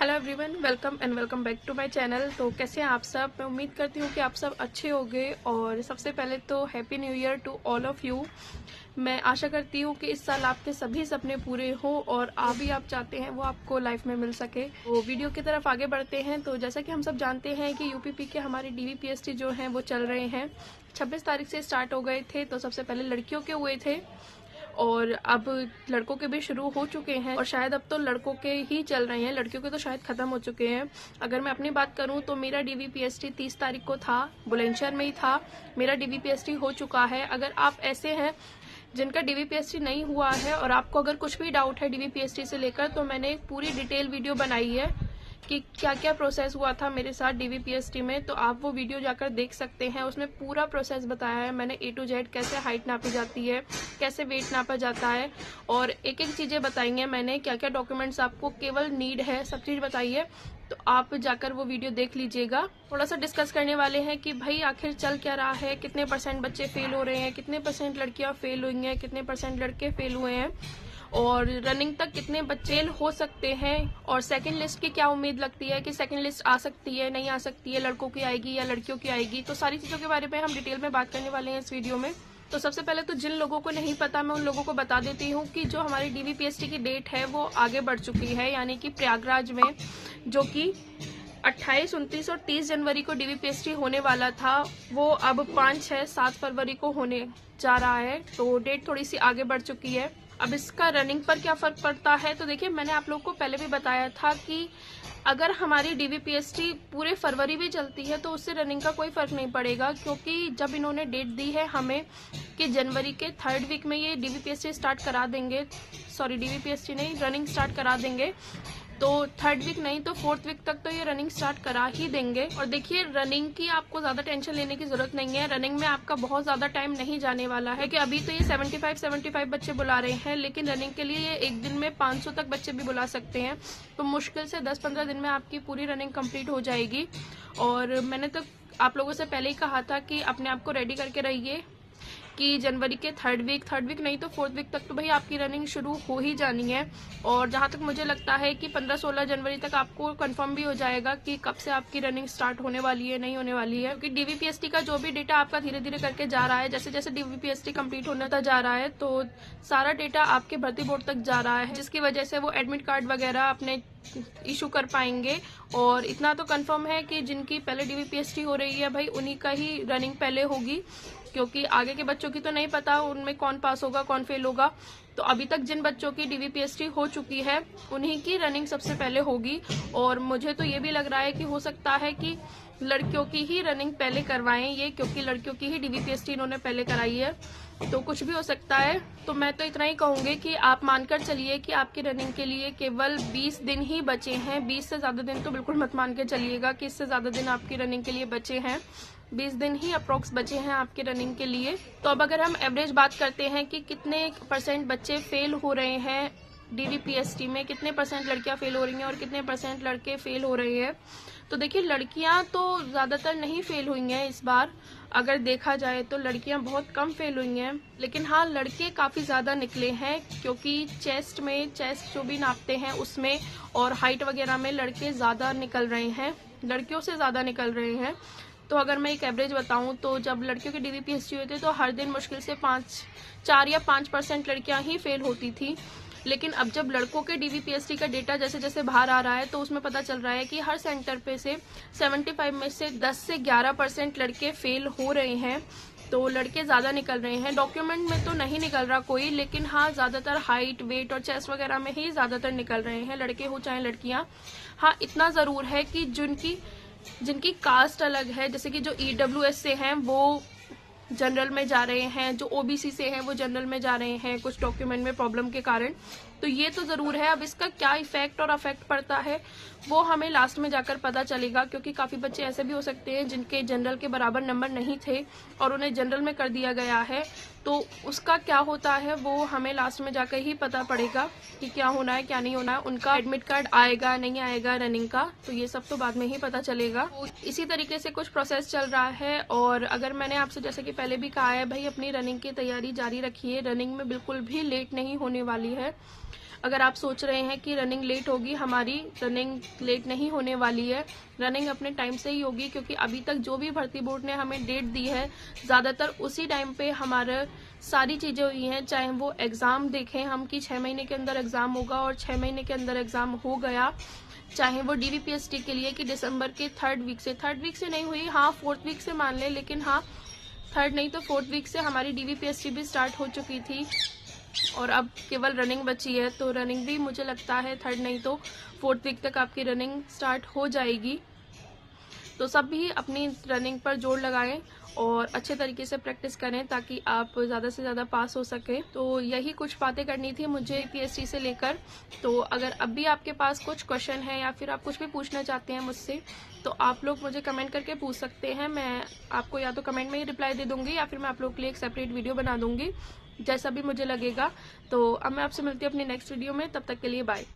Hello everyone, welcome and welcome back to my channel. तो कैसे हैं आप सब? मैं उम्मीद करती हूँ कि आप सब अच्छे होंगे। और सबसे पहले तो happy new year to all of you. मैं आशा करती हूँ कि इस साल आपके सभी सपने पूरे हों और भी आप चाहते हैं वो आपको लाइफ में मिल सके। तो वीडियो की तरफ आगे बढ़ते हैं। तो जैसा कि हम सब जानते हैं कि यूपीपी के हमारे डीवीपीएसटी जो हैं वो चल रहे हैं। 26 तारीख से स्टार्ट हो गए थे। तो सबसे पहले लड़कियों के हुए थे और अब लड़कों के भी शुरू हो चुके हैं और शायद अब तो लड़कों के ही चल रहे हैं, लड़कियों के तो शायद खत्म हो चुके हैं। अगर मैं अपनी बात करूं तो मेरा डीवीपीएसटी 30 तारीख को था, बुलंदशहर में ही था। मेरा डीवीपीएसटी हो चुका है। अगर आप ऐसे हैं जिनका डीवीपीएसटी नहीं हुआ है और आपको अगर कुछ भी डाउट है डीवीपीएसटी से लेकर, तो मैंने एक पूरी डिटेल वीडियो बनाई है कि क्या क्या प्रोसेस हुआ था मेरे साथ डीवीपीएसटी में। तो आप वो वीडियो जाकर देख सकते हैं। उसमें पूरा प्रोसेस बताया है मैंने, A to Z, कैसे हाइट नापी जाती है, कैसे वेट नापा जाता है और एक एक चीजें बताई हैं मैंने, क्या क्या डॉक्यूमेंट्स आपको केवल नीड है, सब चीज बताई है। तो आप जाकर वो वीडियो देख लीजिएगा। थोड़ा सा डिस्कस करने वाले हैं कि भाई आखिर चल क्या रहा है, कितने % बच्चे फेल हो रहे हैं, कितने % लड़कियां फेल हुई हैं, कितने % लड़के फेल हुए हैं और रनिंग तक कितने बच्चे हो सकते हैं और सेकंड लिस्ट की क्या उम्मीद लगती है कि सेकंड लिस्ट आ सकती है, नहीं आ सकती है, लड़कों की आएगी या लड़कियों की आएगी। तो सारी चीजों के बारे में हम डिटेल में बात करने वाले हैं इस वीडियो में। तो सबसे पहले तो जिन लोगों को नहीं पता, मैं उन लोगों को बता देती हूँ कि जो हमारी डीवीपीएसटी की डेट है वो आगे बढ़ चुकी है। यानी कि प्रयागराज में जो कि 28, 29 और 30 जनवरी को डीवीपीएसटी होने वाला था, वो अब 5, 6, 7 फरवरी को होने जा रहा है। तो डेट थोड़ी सी आगे बढ़ चुकी है। अब इसका रनिंग पर क्या फर्क पड़ता है, तो देखिए मैंने आप लोग को पहले भी बताया था कि अगर हमारी डीवीपीएसटी पूरे फरवरी भी चलती है तो उससे रनिंग का कोई फर्क नहीं पड़ेगा, क्योंकि जब इन्होंने डेट दी है हमें कि जनवरी के 3rd वीक में ये डीवीपीएसटी स्टार्ट करा देंगे, सॉरी डीवीपीएसटी नहीं, रनिंग स्टार्ट करा देंगे। तो 3rd वीक नहीं तो 4th वीक तक तो ये रनिंग स्टार्ट करा ही देंगे। और देखिए रनिंग की आपको ज्यादा टेंशन लेने की जरूरत नहीं है। रनिंग में आपका बहुत ज्यादा टाइम नहीं जाने वाला है कि अभी तो ये 75 बच्चे बुला रहे हैं, लेकिन रनिंग के लिए ये एक दिन में 500 तक बच्चे भी बुला सकते हैं। तो मुश्किल से 10-15 दिन में आपकी पूरी रनिंग कंप्लीट हो जाएगी। और मैंने तो आप लोगों से पहले ही कहा था कि अपने आप को रेडी करके रहिए कि जनवरी के 3rd वीक नहीं तो 4th वीक तक तो भाई आपकी रनिंग शुरू हो ही जानी है। और जहां तक मुझे लगता है कि 15-16 जनवरी तक आपको कंफर्म भी हो जाएगा कि कब से आपकी रनिंग स्टार्ट होने वाली है, नहीं होने वाली है। क्योंकि डीवीपीएसटी का जो भी डेटा आपका धीरे धीरे करके जा रहा है, जैसे जैसे डीवीपीएसटी कंप्लीट होता जा रहा है तो सारा डेटा आपके भर्ती बोर्ड तक जा रहा है, जिसकी वजह से वो एडमिट कार्ड वगैरह अपने इशू कर पाएंगे। और इतना तो कंफर्म है कि जिनकी पहले डीवीपीएसटी हो रही है भाई उन्हीं का ही रनिंग पहले होगी, क्योंकि आगे के बच्चों की तो नहीं पता उनमें कौन पास होगा कौन फेल होगा। तो अभी तक जिन बच्चों की डीवीपीएसटी हो चुकी है उन्हीं की रनिंग सबसे पहले होगी। और मुझे तो ये भी लग रहा है कि हो सकता है कि लड़कियों की ही रनिंग पहले करवाएं ये, क्योंकि लड़कियों की ही डीवीपीएसटी इन्होंने पहले कराई है। तो कुछ भी हो सकता है। तो मैं तो इतना ही कहूंगी कि आप मानकर चलिए कि आपकी रनिंग के लिए केवल 20 दिन ही बचे हैं। 20 से ज्यादा दिन तो बिल्कुल मत मान के चलिएगा कि इससे ज्यादा दिन आपकी रनिंग के लिए बचे हैं। 20 दिन ही अप्रोक्स बचे हैं आपके रनिंग के लिए। तो अब अगर हम एवरेज बात करते हैं कि कितने % बच्चे फेल हो रहे हैं डीवीपीएसटी में, कितने % लड़कियां फेल हो रही हैं और कितने % लड़के फेल हो रहे हैं, तो देखिए लड़कियां तो ज्यादातर नहीं फेल हुई हैं इस बार। अगर देखा जाए तो लड़कियां बहुत कम फेल हुई हैं, लेकिन हाँ लड़के काफी ज्यादा निकले हैं, क्योंकि चेस्ट जो भी नापते हैं उसमें और हाइट वगैरह में लड़के ज्यादा निकल रहे हैं, लड़कियों से ज्यादा निकल रहे हैं। तो अगर मैं एक एवरेज बताऊं तो जब लड़कियों के डीवीपीएसटी हुए थे तो हर दिन मुश्किल से 4 या 5% लड़कियां ही फेल होती थी। लेकिन अब जब लड़कों के डीवीपीएसटी का डेटा जैसे जैसे बाहर आ रहा है तो उसमें पता चल रहा है कि हर सेंटर पे से 75 में से 10 से 11% लड़के फेल हो रहे हैं। तो लड़के ज्यादा निकल रहे हैं। डॉक्यूमेंट में तो नहीं निकल रहा कोई, लेकिन हाँ ज्यादातर हाइट, वेट और चेस्ट वगैरह में ही ज्यादातर निकल रहे हैं, लड़के हो चाहे लड़कियां। हाँ इतना जरूर है कि जिनकी कास्ट अलग है, जैसे कि जो ईडब्ल्यूएस से हैं वो जनरल में जा रहे हैं, जो ओबीसी से हैं वो जनरल में जा रहे हैं कुछ डॉक्यूमेंट में प्रॉब्लम के कारण। तो ये तो जरूर है। अब इसका क्या इफेक्ट और अफेक्ट पड़ता है वो हमें लास्ट में जाकर पता चलेगा, क्योंकि काफी बच्चे ऐसे भी हो सकते हैं जिनके जनरल के बराबर नंबर नहीं थे और उन्हें जनरल में कर दिया गया है। तो उसका क्या होता है वो हमें लास्ट में जाकर ही पता पड़ेगा कि क्या होना है क्या नहीं होना है। उनका एडमिट कार्ड आएगा नहीं आएगा रनिंग का, तो ये सब तो बाद में ही पता चलेगा। तो इसी तरीके से कुछ प्रोसेस चल रहा है। और अगर मैंने आपसे जैसे कि पहले भी कहा है भाई अपनी रनिंग की तैयारी जारी रखिए, रनिंग में बिल्कुल भी लेट नहीं होने वाली है। अगर आप सोच रहे हैं कि रनिंग लेट होगी, हमारी रनिंग लेट नहीं होने वाली है। रनिंग अपने टाइम से ही होगी, क्योंकि अभी तक जो भी भर्ती बोर्ड ने हमें डेट दी है ज़्यादातर उसी टाइम पे हमारा सारी चीज़ें हुई हैं। चाहे वो एग्ज़ाम देखें हम कि 6 महीने के अंदर एग्ज़ाम होगा और 6 महीने के अंदर एग्ज़ाम हो गया, चाहे वो DVPST के लिए कि दिसंबर के थर्ड वीक से नहीं हुई, हाँ 4th वीक से मान लें, लेकिन हाँ 3rd नहीं तो 4th वीक से हमारी DVPST भी स्टार्ट हो चुकी थी और अब केवल रनिंग बची है। तो रनिंग भी मुझे लगता है 3rd नहीं तो 4th वीक तक आपकी रनिंग स्टार्ट हो जाएगी। तो सब भी अपनी रनिंग पर जोर लगाएं और अच्छे तरीके से प्रैक्टिस करें ताकि आप ज़्यादा से ज़्यादा पास हो सकें। तो यही कुछ बातें करनी थी मुझे PST से लेकर। तो अगर अब भी आपके पास कुछ क्वेश्चन है या फिर आप कुछ भी पूछना चाहते हैं मुझसे, तो आप लोग मुझे कमेंट करके पूछ सकते हैं। मैं आपको या तो कमेंट में ही रिप्लाई दे दूँगी या फिर मैं आप लोग के लिए एक सेपरेट वीडियो बना दूँगी, जैसा भी मुझे लगेगा। तो अब मैं आपसे मिलती हूँ अपनी नेक्स्ट वीडियो में, तब तक के लिए बाय।